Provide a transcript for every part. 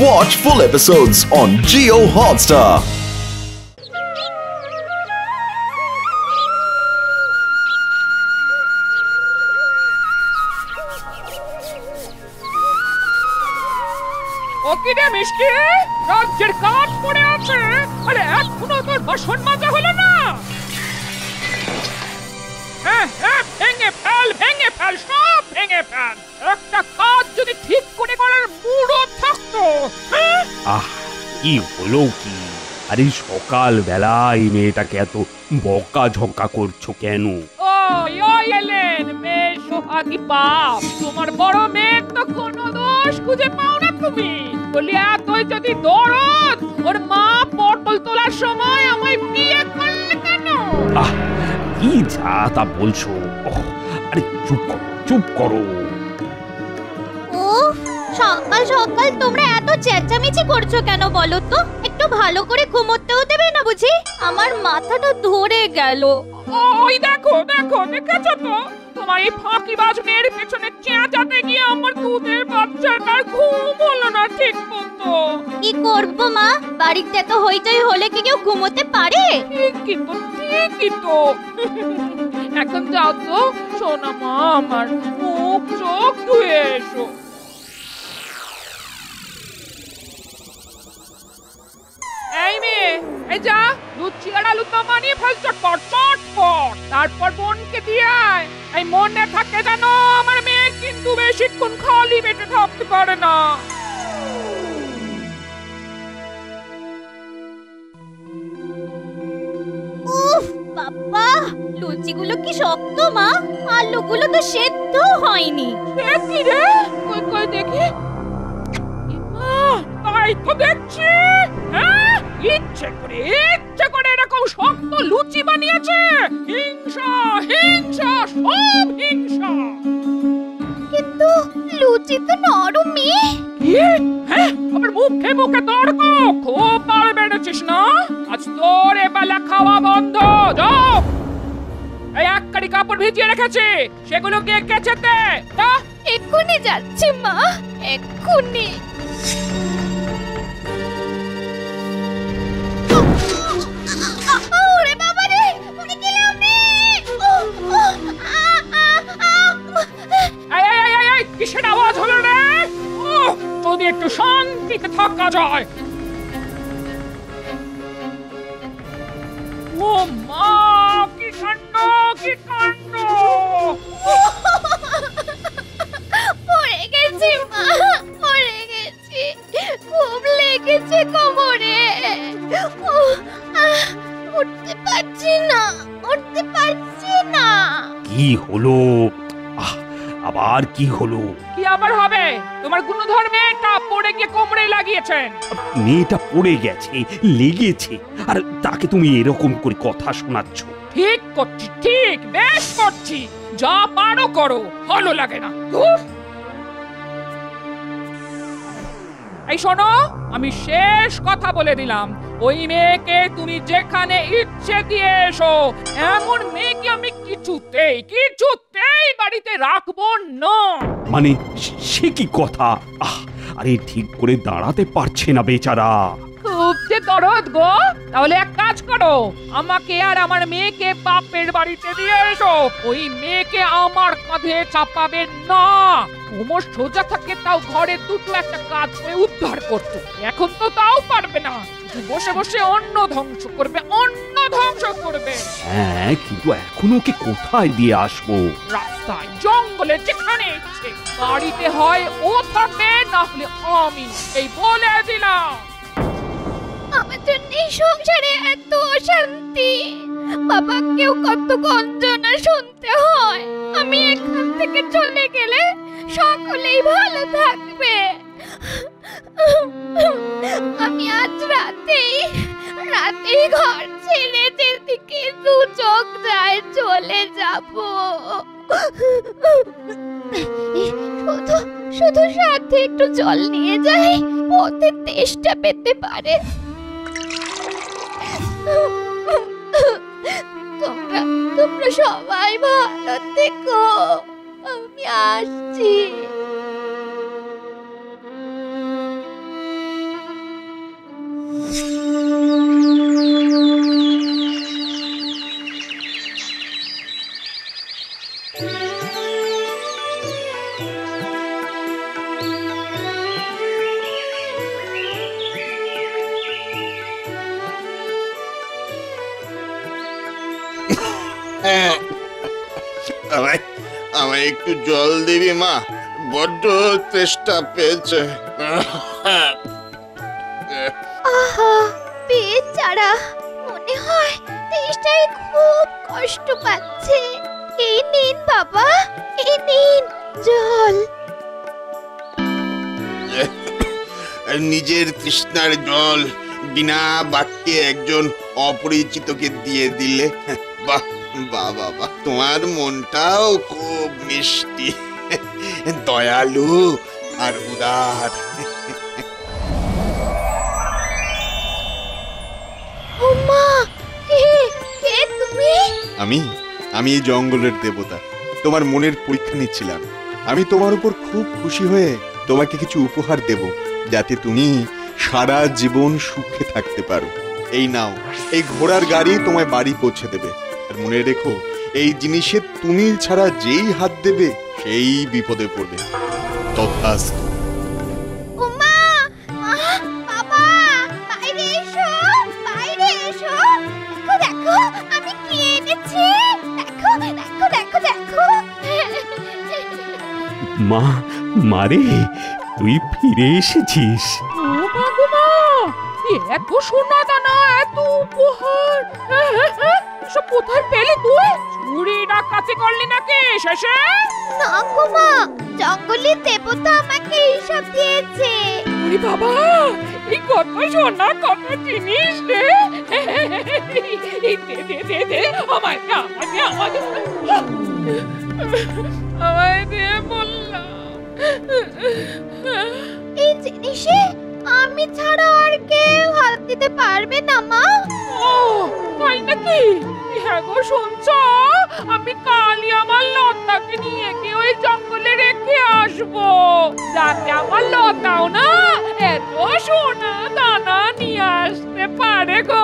Watch full episodes on Jio Hotstar. ওকিরে মিষ্টি, রাজ্যের কাজ পড়ে আছে, আরে এখনো তোর বাসন মাজা হলো না? হ্যাঁ, ভেঙে ফেল, সব ভেঙে ফেল। একটা কাজ যদি ঠিক করে করার মুডও থাকতো। কি হলো কি? আরে সকাল বেলায় মেয়েটাকে এত বকা ঝকা করছো কেন? ওই এলেন মেয়ে সোহাগী বাপ। তোমার বড় মেয়ের তো কোনো দোষ খুঁজে পাও না তুমি। বলি এতই যদি দরদ, ওর মা পটল তোলার সময় আমায় বিয়ে করলে কেন? কি যা তা বলছো? আরে চুপ করো। ও সকাল সকাল তোমরা এত চেঁচামেচি করছো কেন বলো তো? একটু ভালো করে ঘুমোতেও দেবে না বুঝি? আমার মাথাটা ধরে গেল। ওই দেখো দেখেছো তো? তোমার এই ফাঁকিবাজ মেয়ের পেছনে চেঁচাতে গিয়ে আমার দুধের বাচ্চাটার ঘুম হলো না ঠিক মতো। কি করব মা? বাড়িতে তো হইচই হলে কি কেউ ঘুমোতে পারে? ঠিকই তো। এখন যাও তো সোনা মা, আমার মুখ চোখ ধুয়ে এসো। এই মেয়ে, এই যা লুচি আর আলুর দম বানিয়ে ফেল চটপট। তারপর বোনকে দিয়ে আয়। এই মনে থাকে জানো, আমার মেয়ে কিন্তু বেশিক্ষণ খালি পেটে থাকতে পারে না। উফ বাবা, লুচিগুলো কি শক্ত মা, আলুগুলো তো সেদ্ধ হয়নি। কি রে? কই দেখি। তাই তো দেখছি। হ্যাঁ, ইচ্ছে করে এরকম শক্ত লুচি বানিয়েছে। হিংসা, সব হিংসা। কিন্তু লুচি তো নরমই। হ্যাঁ, আবার মুখে তর্ক। খুব বার বেড়েছিস না? আজ তোর এবেলা খাওয়া বন্ধ। যাও, এই এক কারি কাপড় ভিজিয়ে রেখেছি, সেগুলো গিয়ে কেচে দে। এক্ষুনি যাচ্ছি মা, এক্ষুনি। ওরে বাবা রে, উনি গেলাম রে। কিসের আওয়াজ হলো রে? যদি একটু শান্তিতে থাকা যায়। ও মা, কি কাণ্ড! পড়ে গেছি মা, পড়ে গেছি, খুব লেগেছে কোমরে। উঠতে পারছি না। কি হলো? আবার কি হলো? কি আবার হবে? তোমার গুণধর মেয়েটা পড়ে গিয়ে কোমরে লাগিয়েছেন। মেয়েটা পড়ে গেছে, লেগেছে, আর তাকে তুমি এরকম করে কথা শোনাচ্ছ? ঠিক করছি, বেশ করছি। যা পারো করো, ভালো লাগে না। এই শোনো, আমি শেষ কথা বলে দিলাম। ওই মেয়েকে তুমি যেখানে ইচ্ছে দিয়ে এসো। এমন মেয়েকে আমি কিছুতেই বাড়িতে রাখবো না। মানে সে কি কথা? আরে ঠিক করে দাঁড়াতে পারছে না বেচারা। খুব যে দরদ গো। তাহলে এক কাজ করো, আমাকে আর আমার মেয়েকে বাপের বাড়িতে দিয়ে এসো। ওই মেয়েকে আমার কাঁধে চাপাবে না। কোমর সোজা থাকে তাও ঘরে দুটো একটা কাজ করে উদ্ধার করতো। এখন তো তাও পারবে না, বসে বসে অন্ন ধ্বংস করবে। হ্যাঁ, কিন্তু এখন ওকে কোথায় দিয়ে আসবো? রাস্তায়, জঙ্গলে, যেখানে ইচ্ছে। বাড়িতে হয় ও থাকবে, না হলে আমি। এই বলে দিলাম। আমার জন্য এই সংসারে এত অশান্তি, বাবাকেও কত গঞ্জনা শুনতে হয়। আমি এখান থেকে চলে গেলে সকলেই ভালো থাকবে। আমি আজ রাতেই ঘর ছেড়ে যেদিকে দু চোখ যায় চলে যাব। শুধু সাথে একটু জল নিয়ে যাই, পথে তেষ্টা পেতে পারে। তোমরা সবাই ভালো থেকো, আমি আসছি। আমায় আমায় একটু জল দিবি মা, বড্ড তেষ্টা পেয়েছে। আহা, বেচারা, মনে হয় তেষ্টায় খুব কষ্ট পাচ্ছে। এই নিন বাবা, এই নিন জল। নিজের তৃষ্ণার জল বিনা বাক্যে একজন অপরিচিতকে দিয়ে দিলে, বাহ বাহ বাহ, তোমার মনটাও খুব মিষ্টি, দয়ালু আর উদার। ওমা, কে তুমি? আমি এই জঙ্গলের দেবতা, তোমার মনের পরীক্ষা নিচ্ছিলাম। আমি তোমার উপর খুব খুশি হয়ে তোমাকে কিছু উপহার দেব, যাতে তুমি সারা জীবন সুখে থাকতে পারো। এই নাও, এই ঘোড়ার গাড়ি তোমায় বাড়ি পৌঁছে দেবে। আর মনে রেখো, এই জিনিসে তুমি ছাড়া যেই হাত দেবে সেই বিপদে পড়বে। তথাস্তু। ওমা, মা, বাবা, বাইরে এসো, বাইরে এসো। দেখো দেখো, আমি কি এনেছি। দেখো দেখো দেখো দেখো। মা, মারে, তুই ফিরে এসেছিস। ও বাবা, এত সোনা দানা, এত উপহার, সব কোথায় পেলি তুই? চুরি ডাকাতি করলি নাকি শেষে? না গো মা, জঙ্গলের দেবতা আমাকে এইসব দিয়েছে। ওরে বাবা, এই কত সোনা, কত জিনিস রে! এই দে দে দে দে, আমায় দে, আমায় দে, আমায় দে, আমায় দে বললাম। এই জিনিসে আমি ছাড়া আর কেউ হাত দিতে পারবে না মা। ও তাই নাকি? হ্যাঁ গো, শুনছ? আমি কালই আমার লতাকে নিয়ে গিয়ে ওই জঙ্গলে রেখে আসবো, যাতে আমার লতাও না এত সোনা দানা নিয়ে আসতে পারে গো।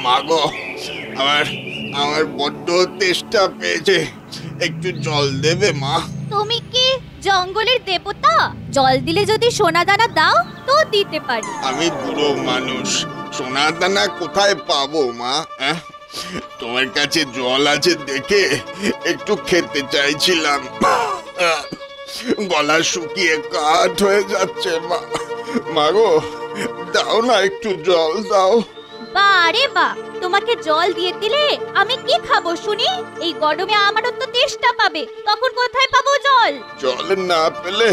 মাগো, আমার বড্ড তেষ্টা পেয়েছে, একটু জল দেবে মা? তুমি কি জঙ্গলের দেবতা? জল দিলে যদি সোনা দানা দাও তো দিতে পারি। আমি বুড়ো মানুষ, সোনা দানা কোথায় পাবো মা? তোমার কাছে জল আছে দেখে একটু খেতে চাইছিলাম, গলা শুকিয়ে কাঠ হয়ে যাচ্ছে মা। মাগো, দাও না, একটু জল দাও। বারে বা, তোমাকে জল দিয়ে দিলে আমি কি খাবো শুনি? এই গরমে আমারও তো তেষ্টা পাবে, তখন কোথায় পাবো জল? জল না পেলে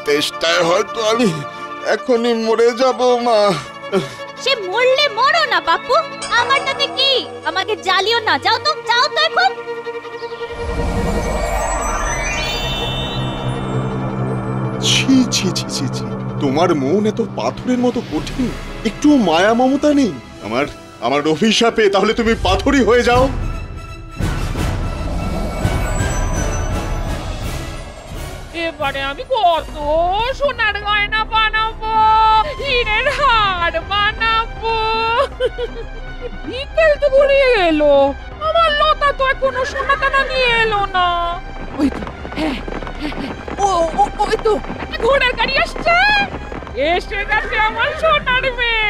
তেষ্টায় হয়তো আমি এখনই মরে যাব মা। সে মরলে মরো না বাপু, আমার তাতে কি? আমাকে জ্বালিও না, যাও তো, যাও তো এখন। ছি ছি ছি ছি ছি, তোমার মন এত পাথরের মতো কঠিন, একটু মায়া মমতা নেই? আমার অভিশাপে তাহলে তুমি পাথরই হয়ে যাও। এবারে আমি কত সোনার গয়না বানাবো, হীরের হার বানাবো। বিকেল তো গড়িয়ে এলো, আমার লতা তো এখনো সোনা দানা নিয়ে এলো না। ওই তো, হ্যাঁ, ওই তো একটা ঘোড়ার গাড়ি আসছে, এসে গেছে আমার সোনার মেয়ে।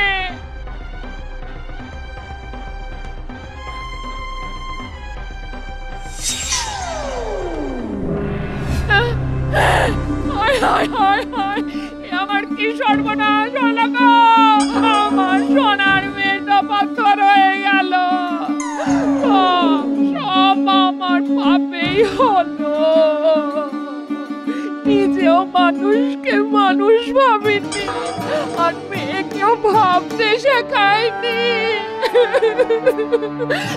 আমার কি সর্বনাশ হলো গো, আমার সোনার মেয়েটা পাথর হয়ে গেল। সব আমার পাপেই হলো, নিজেও মানুষকে মানুষ ভাবিনি, আর মেয়েকেও ভাবতে শেখায়নি,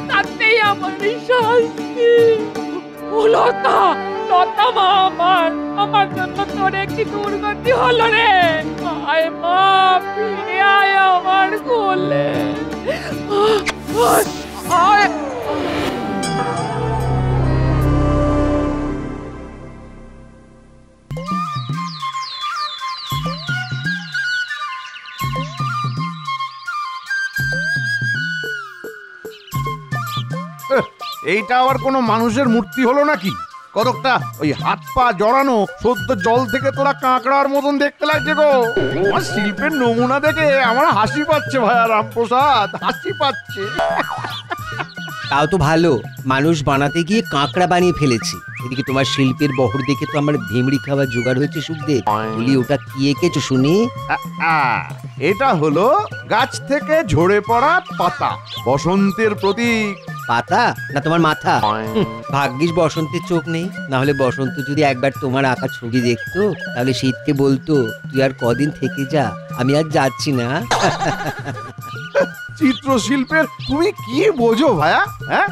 তাতেই আমার শাস্তি। লতা, লতা মা, আমার জন্য তোর একটি দুর্গতি হলো রে। আয় মা, ফিরে আয় আমার কোলে। আয়। এইটা আবার কোনো মানুষের মূর্তি হলো নাকি? কতকটা ওই হাত পা জড়ানো সদ্য জল থেকে তোরা কাঁকড়ার মতন দেখতে লাগছে গো। আমার শিল্পের নমুনা দেখে আমার হাসি পাচ্ছে ভাইয়া রামপ্রসাদ, হাসি পাচ্ছে। তাও তো ভালো, মানুষ বানাতে গিয়ে কাঁকড়া বানিয়ে ফেলেছি। এদিকে তোমার শিল্পের বহর দেখে তো আমার ভেমড়ি খাবার জোগাড় হয়েছে সুখদেব। বলি ওটা কি এঁকেছো শুনি? এটা হলো গাছ থেকে ঝরে পড়া পাতা, বসন্তের প্রতীক। পাতা না তোমার মাথা? ভাগ্যিস বসন্তের চোখ নেই, না হলে বসন্ত যদি একবার তোমার আঁকা ছবি দেখতো তাহলে শীতকে বলতো তুই আর কদিন থেকে যা, আমি আর যাচ্ছি না। চিত্রশিল্পের তুমি কি বোঝো ভাইয়া? হ্যাঁ,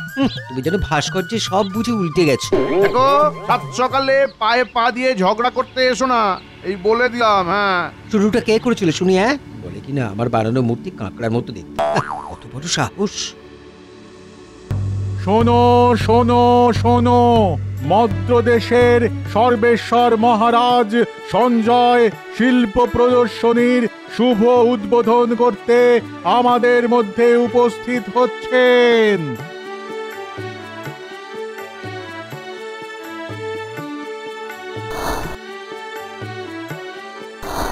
তুমি যেন ভাস্কর্যে সব বুঝে উল্টে গেছো। দেখো, সাত সকালে পায়ে পা দিয়ে ঝগড়া করতে এসো না, এই বলে দিলাম। হ্যাঁ, শুরুটা কে করেছিল শুনি? হ্যাঁ, বলে কিনা আমার বানানো মূর্তি কাঁকড়ার মতো দেখতে। কত বড় সাহস! শোনো শোনো শোনো, মদ্রদেশের সর্বেশ্বর মহারাজ সঞ্জয় শিল্প প্রদর্শনীর শুভ উদ্বোধন করতে আমাদের মধ্যে উপস্থিত হচ্ছেন।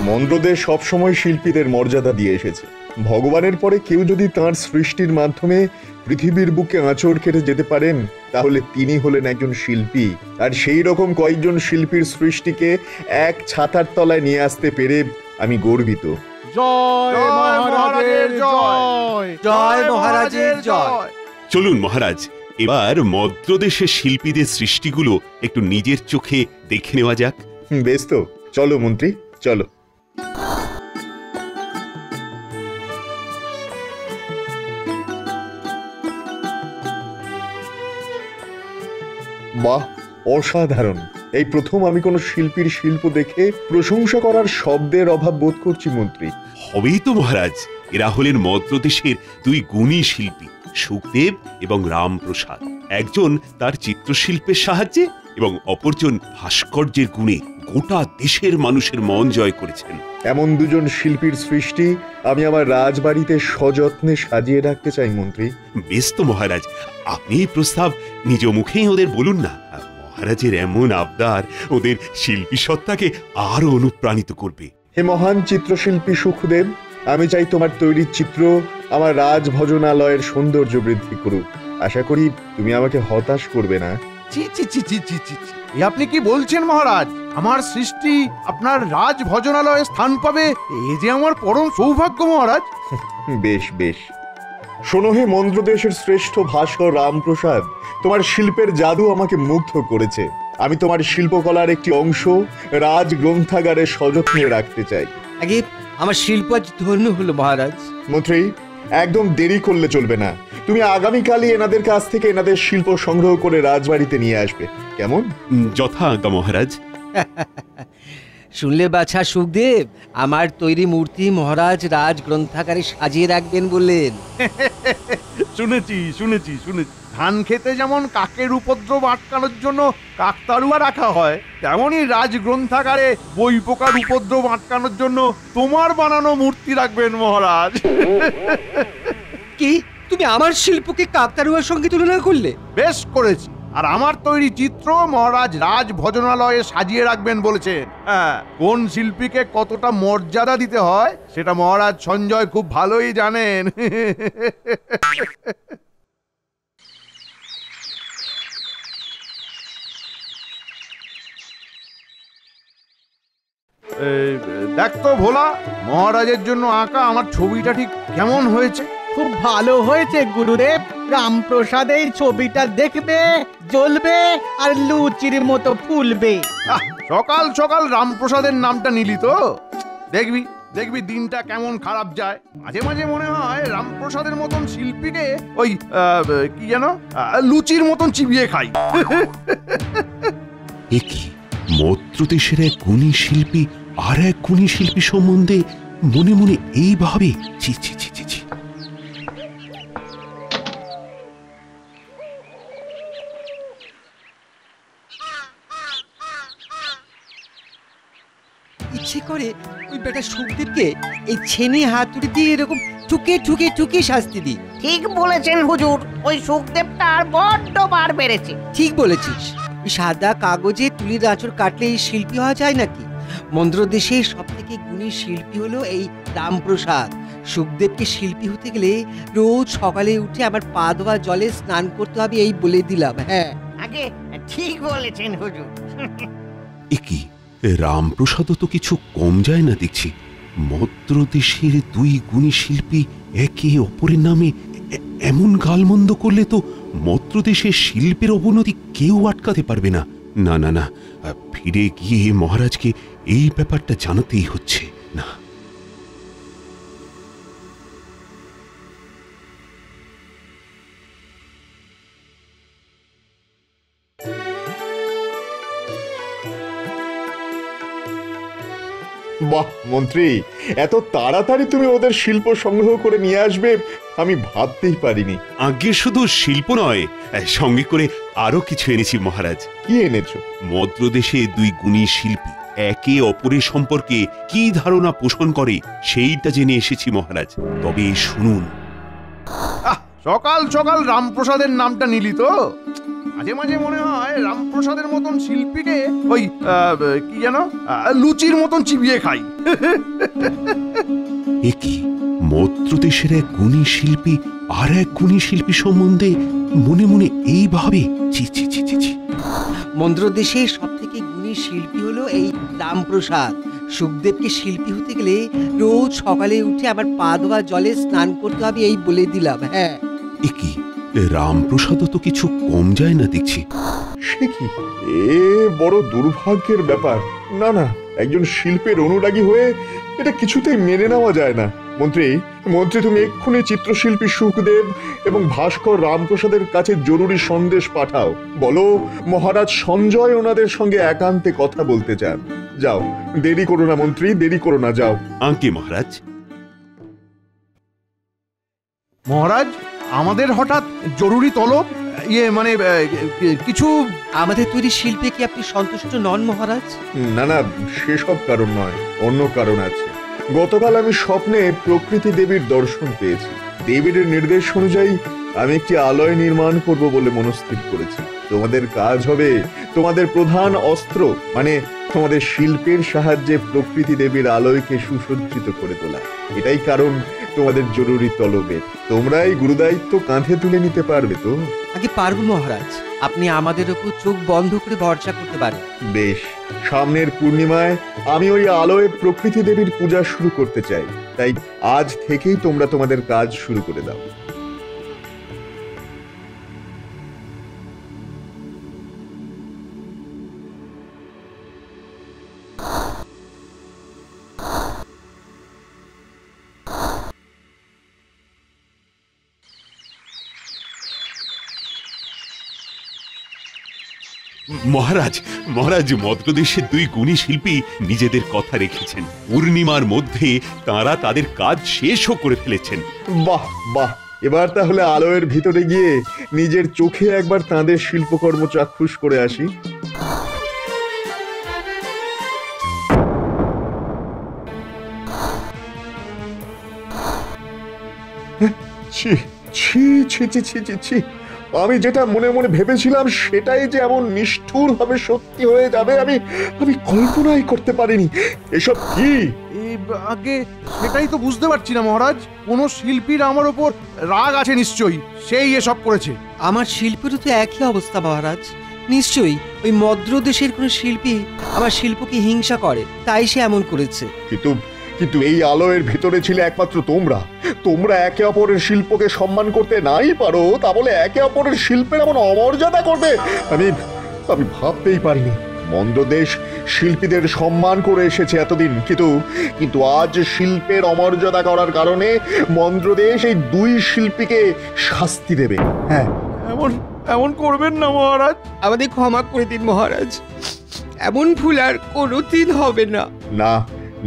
মন্দ্রদেশ সবসময় শিল্পীদের মর্যাদা দিয়ে এসেছে। ভগবানের পরে কেউ যদি তাঁর সৃষ্টির মাধ্যমে পৃথিবীর বুকে আঁচড় কেটে যেতে পারেন তাহলে তিনি হলেন একজন শিল্পী। আর সেই রকম কয়েকজন শিল্পীর সৃষ্টিকে এক ছাতার তলায় নিয়ে আসতে পেরে আমি গর্বিত। জয় মহারাজের জয়, জয় মহারাজের জয়। চলুন মহারাজ, এবার মদ্রদেশের শিল্পীদের সৃষ্টিগুলো একটু নিজের চোখে দেখে নেওয়া যাক। বেশ তো, চলো মন্ত্রী, চলো। বাহ, অসাধারণ! এই প্রথম আমি কোনো শিল্পীর শিল্প দেখে প্রশংসা করার শব্দের অভাব বোধ করছি মন্ত্রী। হবেই তো মহারাজ, এরা হলেন মদ্রদেশের দুই গুণী শিল্পী, সুখদেব এবং রামপ্রসাদ। একজন তার চিত্রশিল্পের সাহায্যে এবং অপরজন ভাস্কর্যের গুণে গোটা দেশের মানুষের মন জয় করেছেন। এমন দুজন শিল্পীর সৃষ্টি আমি আমার রাজবাড়িতে সযত্নে সাজিয়ে রাখতে চাই মন্ত্রী। বেশ তো মহারাজ, আপনি এই প্রস্তাব নিজ মুখেই ওদের বলুন না। মহারাজের এমন আবদার ওদের শিল্পী সত্তাকে আরো অনুপ্রাণিত করবে। হে মহান চিত্রশিল্পী সুখদেব, আমি চাই তোমার তৈরি চিত্র আমার রাজভজনালয়ের সৌন্দর্য বৃদ্ধি করুক। আশা করি তুমি আমাকে হতাশ করবে না। ছি ছি ছি ছি ছি ছি ছি। এ আপনি কি বলছেন মহারাজ? আমার সৃষ্টি আপনার রাজ ভজনালয়ে স্থান পাবে, এ যে আমার পরম সৌভাগ্য মহারাজ। বেশ বেশ, শোনো হে মন্দ্রদেশের শ্রেষ্ঠ ভাস্কর রামপ্রসাদ, তোমার শিল্পের জাদু আমাকে মুগ্ধ করেছে। আমি তোমার শিল্পকলার একটি অংশ রাজ গ্রন্থাগারে সযত্নে রাখতে চাই। আগে আমার শিল্প আজ ধন্য হলো মহারাজ। মন্ত্রী, একদম দেরি করলে চলবে না। তুমি আগামীকালই এনাদের কাছ থেকে এনাদের শিল্প সংগ্রহ করে রাজবাড়িতে নিয়ে আসবে, কেমন? যথা আজ্ঞা মহারাজ। শুনলে বাছা সুখদেব, আমার তৈরি মূর্তি মহারাজ রাজ গ্রন্থাগারে সাজিয়ে রাখবেন বললেন। শুনেছি শুনেছি শুনেছি। ধান খেতে যেমন কাকের উপদ্রব আটকানোর জন্য কাকতাড়ুয়া রাখা হয়, তেমনই রাজ গ্রন্থাগারে বই পোকার উপদ্রব আটকানোর জন্য তোমার বানানো মূর্তি রাখবেন মহারাজ। কি তুমি আমার শিল্পকে কাকতাড়ুয়ার সঙ্গে তুলনা করলে? বেশ করেছি। আর আমার তৈরি চিত্র মহারাজ রাজ ভজনালয়ে সাজিয়ে রাখবেন বলেছেন। হ্যাঁ, কোন শিল্পীকে কতটা মর্যাদা দিতে হয় সেটা মহারাজ সঞ্জয় খুব ভালোই জানেন। দেখ তো ভোলা, মহারাজের জন্য আঁকা আমার ছবিটা ঠিক কেমন হয়েছে? খুব ভালো হয়েছে গুরুদেব। রামপ্রসাদ এই ছবিটা দেখবে, জ্বলবে আর লুচির মতো ফুলবে। সকাল সকাল রামপ্রসাদের নামটা নিলি তো? দেখবি দেখবি দিনটা কেমন খারাপ যায়। মাঝে মাঝে মনে হয় রামপ্রসাদের মতন শিল্পীকে ওই কি যেন লুচির মতন চিবিয়ে খাই। এ কি, মদ্রদেশের এক গুণী শিল্পী আর এক গুণী শিল্পী সম্বন্ধে মনে মনে এইভাবে? ছি ছি ছি ছি ছি। ইচ্ছে করে ওই বেটা সুখদেবকে এই ছেনে হাতুড়ি দিয়ে এরকম ঠুকে ঠুকে ঠুকে শাস্তি দিই। ঠিক বলেছেন হুজুর, ওই সুখদেবটার বড্ড বার বেড়েছে। ঠিক বলেছিস। এই সাদা কাগজে তুলির আঁচড় কাটলে এই শিল্পী হওয়া যায় নাকি? মন্দ্রদেশের সব থেকে গুণী শিল্পী হলো এই রামপ্রসাদ। সুখদেবকে শিল্পী হতে গেলে রোজ সকালে উঠে আমার পা ধোয়া জলে স্নান করতে হবে, এই বলে দিলাম। হ্যাঁ, আগে ঠিক বলেছেন হুজুর। এ কি, রামপ্রসাদও তো কিছু কম যায় না দেখছি। মদ্রদেশের দুই গুণী শিল্পী একে অপরের নামে এমন গালমন্দ করলে তো মদ্রদেশের শিল্পের অবনতি কেউ আটকাতে পারবে না। না না না, ফিরে গিয়ে মহারাজকে এই ব্যাপারটা জানাতেই হচ্ছে। না, বাহ মন্ত্রী, এত তাড়াতাড়ি তুমি ওদের শিল্প সংগ্রহ করে নিয়ে আসবে আমি ভাবতেই পারিনি। আগে শুধু শিল্প নয়, সঙ্গে করে আরো কিছু এনেছি মহারাজ। কি এনেছো? মদ্রদেশে দুই গুণী শিল্পী একে অপরের সম্পর্কে কি ধারণা পোষণ করে সেইটা জেনে এসেছি মহারাজ। তবে শুনুন। সকাল সকাল রামপ্রসাদের নামটা নিলি তো? মাঝে মাঝে মনে হয় রামপ্রসাদের মতন শিল্পীকে ওই কি যেন লুচির মতন চিবিয়ে খাই। এ কি, মদ্রদেশের এক গুণী শিল্পী আর এক গুণী শিল্পী সম্বন্ধে মনে মনে এইভাবে? ছি ছি ছি ছি ছি। মন্দ্রদেশের সব থেকে গুণী শিল্পী হলো এই রামপ্রসাদ। সুখদেবকে শিল্পী হতে গেলে রোজ সকালে উঠে আমার পা ধোয়া জলে স্নান করতে হবে, এই বলে দিলাম। হ্যাঁ, এ কি, রামপ্রসাদও তো কিছু কম যায় না দেখছি। সে কি, এ বড় দুর্ভাগ্যের ব্যাপার। না না, একজন শিল্পের অনুরাগী হয়ে এটা কিছুতেই মেনে নেওয়া যায় না। মন্ত্রী, তুমি এক্ষুনি চিত্রশিল্পী সুখদেব এবং ভাস্কর রামপ্রসাদের কাছে জরুরি সন্দেশ পাঠাও। বলো মহারাজ সঞ্জয় ওনাদের সঙ্গে একান্তে কথা বলতে চান। যাও, দেরি করো না মন্ত্রী, দেরি করো না, যাও। আজ্ঞে মহারাজ। মহারাজ, আমাদের হঠাৎ জরুরি তলব, মানে কিছু। আমাদের তৈরি শিল্পে কি আপনি সন্তুষ্ট নন মহারাজ? না না, সেসব কারণ নয়, অন্য কারণ আছে। গতকাল আমি স্বপ্নে প্রকৃতি দেবীর দর্শন পেয়েছি। দেবীর নির্দেশ অনুযায়ী আমি একটি আলয় নির্মাণ করব বলে মনস্থির করেছি। তোমাদের কাজ হবে তোমাদের প্রধান অস্ত্র মানে তোমাদের শিল্পের সাহায্যে প্রকৃতি দেবীর আলয়কে সুসজ্জিত করে তোলা। এটাই কারণ তোমাদের জরুরি তলবের। তোমরা এই গুরুদায়িত্ব কাঁধে তুলে নিতে পারবে তো? আগে পারবো মহারাজ, আপনি আমাদের উপর চোখ বন্ধ করে ভরসা করতে পারেন। বেশ, সামনের পূর্ণিমায় আমি ওই আলোয় প্রকৃতি দেবীর পূজা শুরু করতে চাই। তাই আজ থেকেই তোমরা তোমাদের কাজ শুরু করে দাও। মহারাজ, মদ্রদেশের দুই গুণী শিল্পী নিজেদের কথা রেখেছেন। পূর্ণিমার মধ্যে তারা তাদের কাজ শেষও করে ফেলেছেন। বাহ বাহ, এবার তাহলে আলোয়ের ভিতরে গিয়ে নিজের চোখে একবার তাঁদের শিল্পকর্ম চাক্ষুষ করে আসি। ছি ছি ছি ছি ছি ছি ছি, আমি যেটা মনে মনে ভেবেছিলাম সেটাই যে এমন নিষ্ঠুর ভাবে সত্যি হয়ে যাবে আমি কল্পনাই করতে পারিনি। এসব কি? আগে সেটাই তো বুঝতে পারছি না মহারাজ। কোন শিল্পীর আমার ওপর রাগ আছে নিশ্চয়ই, সেই এসব করেছে। আমার শিল্পেরও তো একই অবস্থা মহারাজ। নিশ্চয়ই ওই মদ্রদেশের কোন শিল্পী আমার শিল্পকে হিংসা করে, তাই সে এমন করেছে। কিন্তু এই আলোয়ের ভিতরে ছিল একমাত্র তোমরা একে অপরের শিল্পকে সম্মান করতে নাই পারো, তা বলে একে অপরের শিল্পের এমন অমর্যাদা করবে আমি ভাবতেই পারিনি। মন্দ্রদেশ শিল্পীদের সম্মান করে এসেছে এতদিন, কিন্তু আজ শিল্পের অমর্যাদা করার কারণে মন্দ্রদেশ এই দুই শিল্পীকে শাস্তি দেবে। হ্যাঁ, এমন করবেন না মহারাজ। আমাদের ক্ষমা করে দিন মহারাজ, এমন ভুল আর কোনোদিন হবে না। না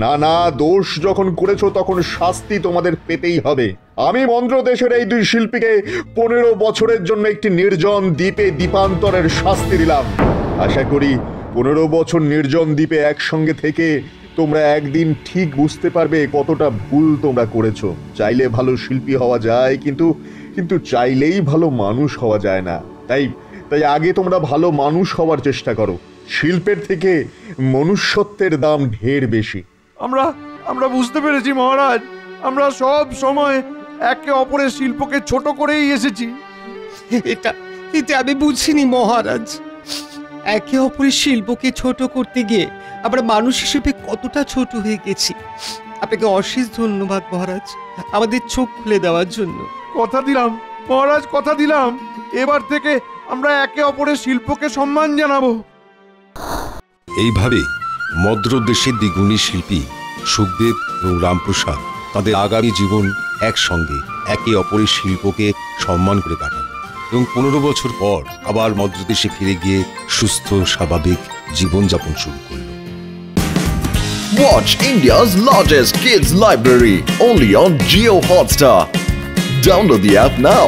না না, দোষ যখন করেছো তখন শাস্তি তোমাদের পেতেই হবে। আমি মন্দ্রদেশের এই দুই শিল্পীকে 15 বছরের জন্য একটি নির্জন দ্বীপে দ্বীপান্তরের শাস্তি দিলাম। আশা করি 15 বছর নির্জন দ্বীপে একসঙ্গে থেকে তোমরা একদিন ঠিক বুঝতে পারবে কতটা ভুল তোমরা করেছো। চাইলে ভালো শিল্পী হওয়া যায়, কিন্তু কিন্তু চাইলেই ভালো মানুষ হওয়া যায় না। তাই তাই আগে তোমরা ভালো মানুষ হওয়ার চেষ্টা করো। শিল্পের থেকে মনুষ্যত্বের দাম ঢের বেশি। আমরা বুঝতে পেরেছি মহারাজ। আমরা সব সময় একে অপরের শিল্পকে ছোট করেই এসেছি। এটা আমি বুঝিনি মহারাজ। একে অপরের শিল্পকে ছোট করতে গিয়ে আমরা মানুষ হিসেবে কতটা ছোট হয়ে গেছি। আপনাকে অশেষ ধন্যবাদ মহারাজ, আমাদের চোখ খুলে দেওয়ার জন্য। কথা দিলাম মহারাজ, কথা দিলাম, এবার থেকে আমরা একে অপরের শিল্পকে সম্মান জানাবো। এইভাবে মদ্র দেশের দ্বিগুণী শিল্পী সুখদেব এবং রামপ্রসাদ তাদের আগামী জীবন একসঙ্গে একে অপরের শিল্পকে সম্মান করে কাটান এবং 15 বছর পর আবার মদ্রদেশে ফিরে গিয়ে সুস্থ স্বাভাবিক জীবনযাপন শুরু করল। Watch India's largest kids library only on Jio Hotstar. Download the app now.